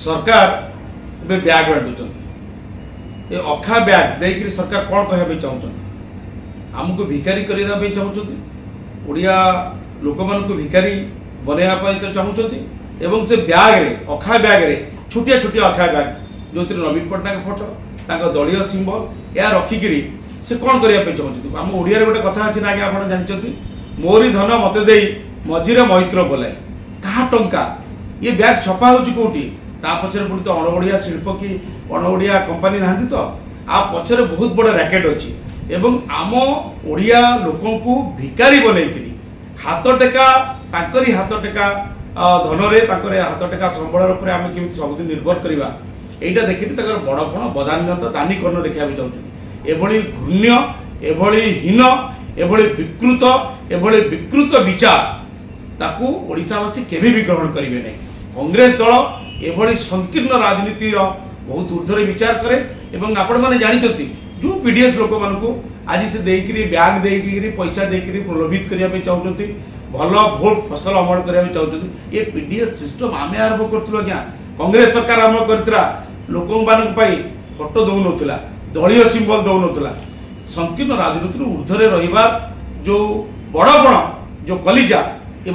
सरकार ए बैग बांटुं ये अखा बैग देकर सरकार कौन कहना चाहते आमको भिखारी करने चाहते ओडिया लोक मान भिखारी बनवाई चाहते एवं से बैग रे अखा बैग रे छोटिया छोटिया अखा बैग जो नवीन पट्टनायक फोटो दलीय सिंबल या रखिकी से कौन करने चाहते आम ओडिया गोटे कथा अच्छी ना आप जानते मोरी धन मत दे मझीरे मैत्र बोलाए कहा टंका ये बैग छपा होटी ता पछरे पुणी तो अणओडिया शिल्प कि अणओडिया कंपनी ना तो आ पछरे बहुत बड़ा रैकेट अच्छी एवं आम ओडिया लोकों को भिकारी बनईकरी हाथ टेका ताकरी हाथ टेका धन रे ताकरे हाथ टेका संबल ऊपर आम केमिति सबदिन निर्भर करवा एटा देखि तकर बड़पण बदान्यता दानी कर्ण देखा चाहते एभली घृण्य एभली हीन एभली विकृत विचार ताकू ओडिशावासी केबे भी ग्रहण करिवे नै कांग्रेस दल एभली संकीर्ण राजनीति बहुत ऊर्ध्वर विचार करे एवं आपण माने जानिचंती जो पीडीएस लोक मानकू आज से देकरी बैग देकरी पैसा देकरी प्रलोभित करिया पे चाहउचंती भलो भोट फसल अमल करिया पे चाहउचंती ये पीडीएस सिस्टम आमे आरंभ करथुलो क्या कांग्रेस सरकार आरंभ करथरा लोक मानक पई फोटो दउ नथुला दलीय सिंबल दउ नथुला संकीर्ण राजनीति ऊर्ध्वर रहिबा जो बड़ बड़ जो कलिजा ए